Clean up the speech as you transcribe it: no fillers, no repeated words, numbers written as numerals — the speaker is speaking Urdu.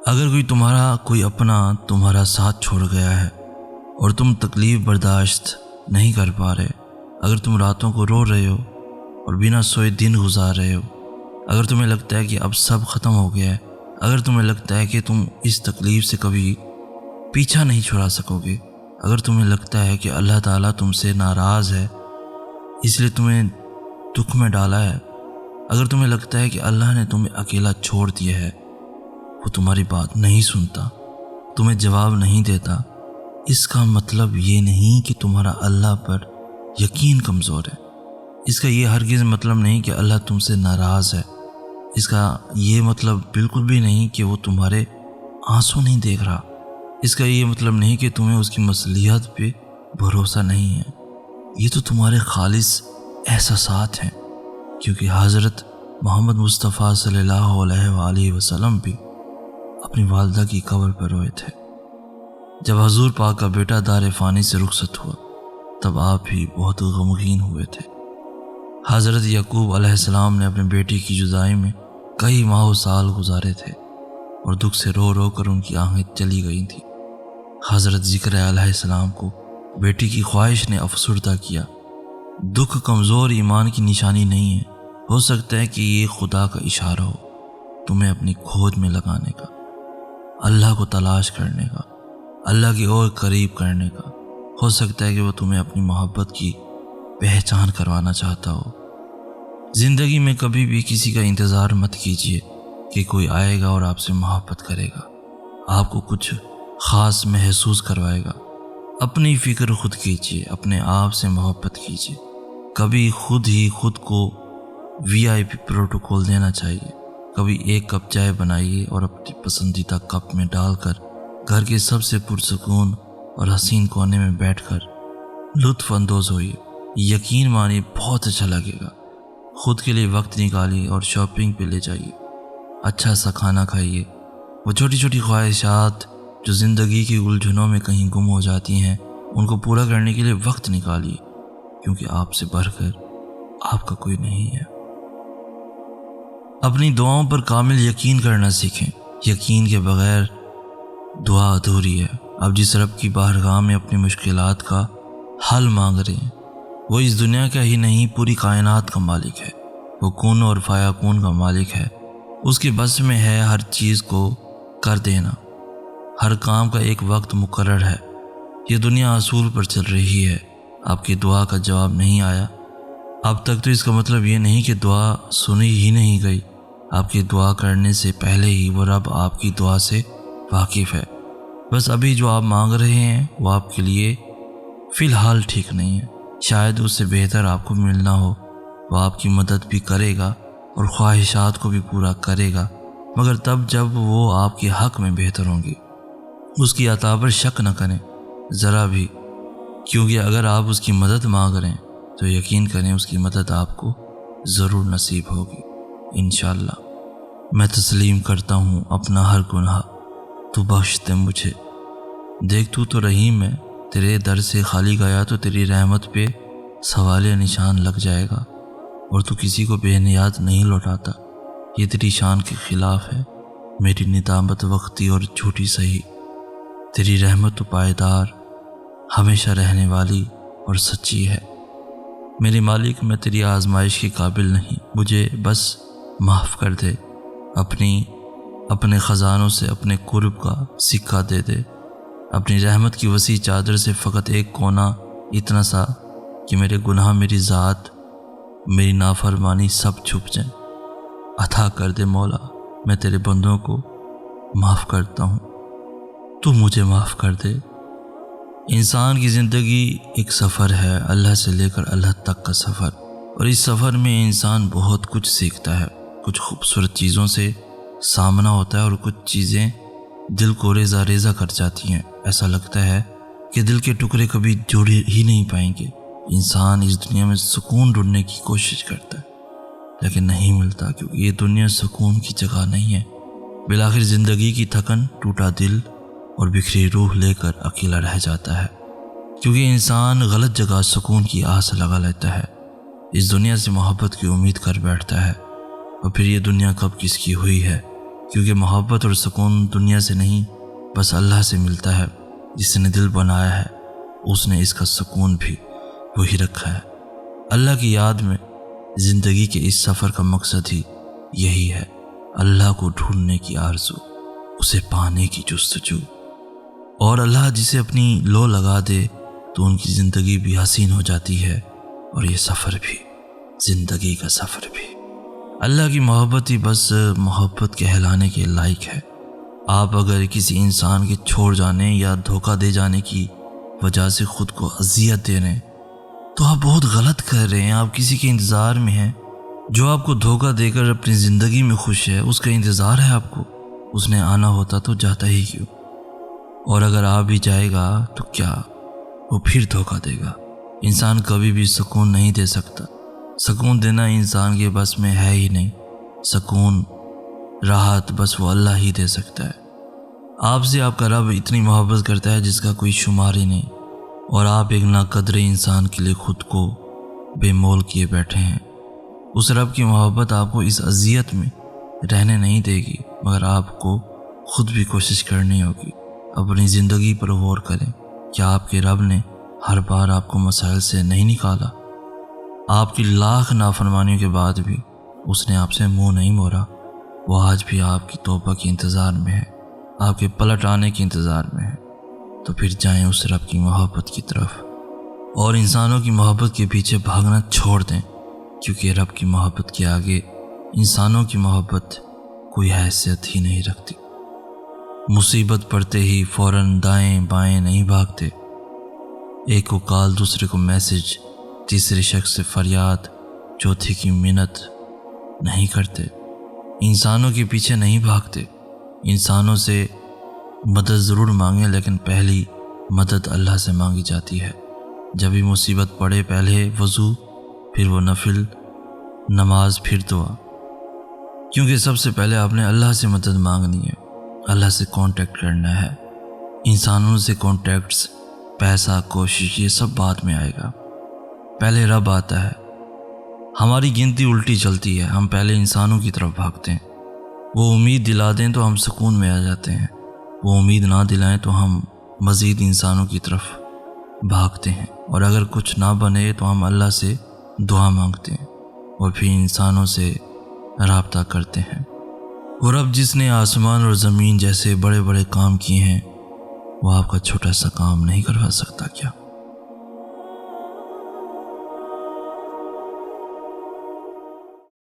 اگر کوئی تمہارا کوئی اپنا تمہارا ساتھ چھوڑ گیا ہے اور تم تکلیف برداشت نہیں کر پا رہے، اگر تم راتوں کو رو رہے ہو اور بنا سوئے دن گزار رہے ہو، اگر تمہیں لگتا ہے کہ اب سب ختم ہو گیا ہے، اگر تمہیں لگتا ہے کہ تم اس تکلیف سے کبھی پیچھا نہیں چھڑا سکو گے، اگر تمہیں لگتا ہے کہ اللہ تعالیٰ تم سے ناراض ہے اس لیے تمہیں دکھ میں ڈالا ہے، اگر تمہیں لگتا ہے کہ اللہ نے تمہیں اکیلا چھوڑ دیا ہے، وہ تمہاری بات نہیں سنتا، تمہیں جواب نہیں دیتا، اس کا مطلب یہ نہیں کہ تمہارا اللہ پر یقین کمزور ہے۔ اس کا یہ ہرگز مطلب نہیں کہ اللہ تم سے ناراض ہے۔ اس کا یہ مطلب بالکل بھی نہیں کہ وہ تمہارے آنسو نہیں دیکھ رہا۔ اس کا یہ مطلب نہیں کہ تمہیں اس کی مصلحت پہ بھروسہ نہیں ہے۔ یہ تو تمہارے خالص احساسات ہیں، کیونکہ حضرت محمد مصطفیٰ صلی اللہ علیہ وآلہ وسلم بھی اپنی والدہ کی قبر پر روئے تھے۔ جب حضور پاک کا بیٹا دار فانی سے رخصت ہوا تب آپ بھی بہت غمگین ہوئے تھے۔ حضرت یعقوب علیہ السلام نے اپنے بیٹی کی جدائی میں کئی ماہ و سال گزارے تھے اور دکھ سے رو رو کر ان کی آنکھیں چلی گئی تھیں۔ حضرت ذکر علیہ السلام کو بیٹی کی خواہش نے افسردہ کیا۔ دکھ کمزور ایمان کی نشانی نہیں ہے، ہو سکتا ہے کہ یہ خدا کا اشارہ ہو تمہیں اپنی کھوج میں لگانے کا، اللہ کو تلاش کرنے کا، اللہ کی اور قریب کرنے کا۔ ہو سکتا ہے کہ وہ تمہیں اپنی محبت کی پہچان کروانا چاہتا ہو۔ زندگی میں کبھی بھی کسی کا انتظار مت کیجیے کہ کوئی آئے گا اور آپ سے محبت کرے گا، آپ کو کچھ خاص محسوس کروائے گا۔ اپنی فکر خود کیجیے، اپنے آپ سے محبت کیجیے۔ کبھی خود ہی خود کو VIP پروٹوکول دینا چاہیے۔ کبھی ایک کپ چائے بنائیے اور اپنی پسندیدہ کپ میں ڈال کر گھر کے سب سے پرسکون اور حسین کونے میں بیٹھ کر لطف اندوز ہوئیے۔ یقین مانیے بہت اچھا لگے گا۔ خود کے لیے وقت نکالیے اور شاپنگ پہ لے جائیے، اچھا سا کھانا کھائیے۔ وہ چھوٹی چھوٹی خواہشات جو زندگی کی الجھنوں میں کہیں گم ہو جاتی ہیں، ان کو پورا کرنے کے لیے وقت نکالیے، کیونکہ آپ سے بڑھ کر آپ کا کوئی نہیں ہے۔ اپنی دعاؤں پر کامل یقین کرنا سیکھیں۔ یقین کے بغیر دعا ادھوری ہے۔ آپ جس رب کی بارگاہ میں اپنی مشکلات کا حل مانگ رہے ہیں، وہ اس دنیا کا ہی نہیں پوری کائنات کا مالک ہے۔ وہ کون اور فایا کون کا مالک ہے۔ اس کے بس میں ہے ہر چیز کو کر دینا۔ ہر کام کا ایک وقت مقرر ہے۔ یہ دنیا اصول پر چل رہی ہے۔ آپ کی دعا کا جواب نہیں آیا اب تک تو اس کا مطلب یہ نہیں کہ دعا سنی ہی نہیں گئی۔ آپ کی دعا کرنے سے پہلے ہی وہ رب آپ کی دعا سے واقف ہے۔ بس ابھی جو آپ مانگ رہے ہیں وہ آپ کے لیے فی الحال ٹھیک نہیں ہے۔ شاید اس سے بہتر آپ کو ملنا ہو۔ وہ آپ کی مدد بھی کرے گا اور خواہشات کو بھی پورا کرے گا، مگر تب جب وہ آپ کے حق میں بہتر ہوں گے۔ اس کی عطا پر شک نہ کریں ذرا بھی، کیونکہ اگر آپ اس کی مدد مانگ رہے ہیں تو یقین کریں اس کی مدد آپ کو ضرور نصیب ہوگی انشاءاللہ۔ میں تسلیم کرتا ہوں اپنا ہر گناہ، تو بخش دے مجھے۔ دیکھ تو رحیم ہے، تیرے در سے خالی گیا تو تیری رحمت پہ سوال نشان لگ جائے گا، اور تو کسی کو بے نیاز نہیں لوٹاتا۔ یہ تیری شان کے خلاف ہے۔ میری ندامت وقتی اور جھوٹی سہی، تیری رحمت تو پائیدار، ہمیشہ رہنے والی اور سچی ہے۔ میرے مالک، میں تیری آزمائش کے قابل نہیں، مجھے بس معاف کر دے۔ اپنے خزانوں سے اپنے قرب کا سکہ دے دے۔ اپنی رحمت کی وسیع چادر سے فقط ایک کونا اتنا سا کہ میرے گناہ، میری ذات، میری نافرمانی سب چھپ جائیں۔ عطا کر دے مولا، میں تیرے بندوں کو معاف کرتا ہوں، تو مجھے معاف کر دے۔ انسان کی زندگی ایک سفر ہے، اللہ سے لے کر اللہ تک کا سفر، اور اس سفر میں انسان بہت کچھ سیکھتا ہے۔ کچھ خوبصورت چیزوں سے سامنا ہوتا ہے اور کچھ چیزیں دل کو ریزہ ریزہ کر جاتی ہیں۔ ایسا لگتا ہے کہ دل کے ٹکڑے کبھی جڑ ہی نہیں پائیں گے۔ انسان اس دنیا میں سکون ڈھونڈنے کی کوشش کرتا ہے لیکن نہیں ملتا، کیونکہ یہ دنیا سکون کی جگہ نہیں ہے۔ بالآخر زندگی کی تھکن، ٹوٹا دل اور بکھری روح لے کر اکیلا رہ جاتا ہے، کیونکہ انسان غلط جگہ سکون کی آس لگا لیتا ہے۔ اس دنیا سے محبت کی امید کر بیٹھتا ہے، اور پھر یہ دنیا کب کس کی ہوئی ہے کیونکہ محبت اور سکون دنیا سے نہیں بس اللہ سے ملتا ہے۔ جس نے دل بنایا ہے اس نے اس کا سکون بھی وہی رکھا ہے۔ اللہ کی یاد میں زندگی کے اس سفر کا مقصد ہی یہی ہے، اللہ کو ڈھونڈنے کی آرزو، اسے پانے کی جستجو۔ اور اللہ جسے اپنی لو لگا دے تو ان کی زندگی بھی حسین ہو جاتی ہے، اور یہ سفر بھی، زندگی کا سفر بھی۔ اللہ کی محبت ہی بس محبت کہلانے کے لائق ہے۔ آپ اگر کسی انسان کے چھوڑ جانے یا دھوکہ دے جانے کی وجہ سے خود کو اذیت دے رہے ہیں تو آپ بہت غلط کر رہے ہیں۔ آپ کسی کے انتظار میں ہیں جو آپ کو دھوکہ دے کر اپنی زندگی میں خوش ہے، اس کا انتظار ہے آپ کو۔ اس نے آنا ہوتا تو جاتا ہی کیوں؟ اور اگر آ بھی جائے گا تو کیا وہ پھر دھوکہ دے گا؟ انسان کبھی بھی سکون نہیں دے سکتا۔ سکون دینا انسان کے بس میں ہے ہی نہیں۔ سکون، راحت بس وہ اللہ ہی دے سکتا ہے۔ آپ سے آپ کا رب اتنی محبت کرتا ہے جس کا کوئی شمار ہی نہیں، اور آپ ایک ناقدر انسان کے لیے خود کو بے مول کیے بیٹھے ہیں۔ اس رب کی محبت آپ کو اس اذیت میں رہنے نہیں دے گی، مگر آپ کو خود بھی کوشش کرنی ہوگی۔ اپنی زندگی پر غور کریں، کیا آپ کے رب نے ہر بار آپ کو مسائل سے نہیں نکالا؟ آپ کی لاکھ نافرمانیوں کے بعد بھی اس نے آپ سے منہ نہیں موڑا۔ وہ آج بھی آپ کی توبہ کے انتظار میں ہے، آپ کے پلٹ آنے کے انتظار میں ہے۔ تو پھر جائیں اس رب کی محبت کی طرف، اور انسانوں کی محبت کے پیچھے بھاگنا چھوڑ دیں، کیونکہ رب کی محبت کے آگے انسانوں کی محبت کوئی حیثیت ہی نہیں رکھتی۔ مصیبت پڑتے ہی فوراً دائیں بائیں نہیں بھاگتے۔ ایک کو کال، دوسرے کو میسج، تیسرے شخص سے فریاد، چوتھے کی منت نہیں کرتے۔ انسانوں کے پیچھے نہیں بھاگتے۔ انسانوں سے مدد ضرور مانگیں، لیکن پہلی مدد اللہ سے مانگی جاتی ہے۔ جب بھی مصیبت پڑے پہلے وضو، پھر وہ نفل نماز، پھر دعا، کیونکہ سب سے پہلے آپ نے اللہ سے مدد مانگنی ہے، اللہ سے کانٹیکٹ کرنا ہے۔ انسانوں سے کانٹیکٹس، پیسہ، کوشش، یہ سب بعد میں آئے گا، پہلے رب آتا ہے۔ ہماری گنتی الٹی چلتی ہے، ہم پہلے انسانوں کی طرف بھاگتے ہیں۔ وہ امید دلا دیں تو ہم سکون میں آ جاتے ہیں، وہ امید نہ دلائیں تو ہم مزید انسانوں کی طرف بھاگتے ہیں، اور اگر کچھ نہ بنے تو ہم اللہ سے دعا مانگتے ہیں، اور پھر انسانوں سے رابطہ کرتے ہیں۔ اور اب جس نے آسمان اور زمین جیسے بڑے بڑے کام کیے ہیں، وہ آپ کا چھوٹا سا کام نہیں کروا سکتا کیا؟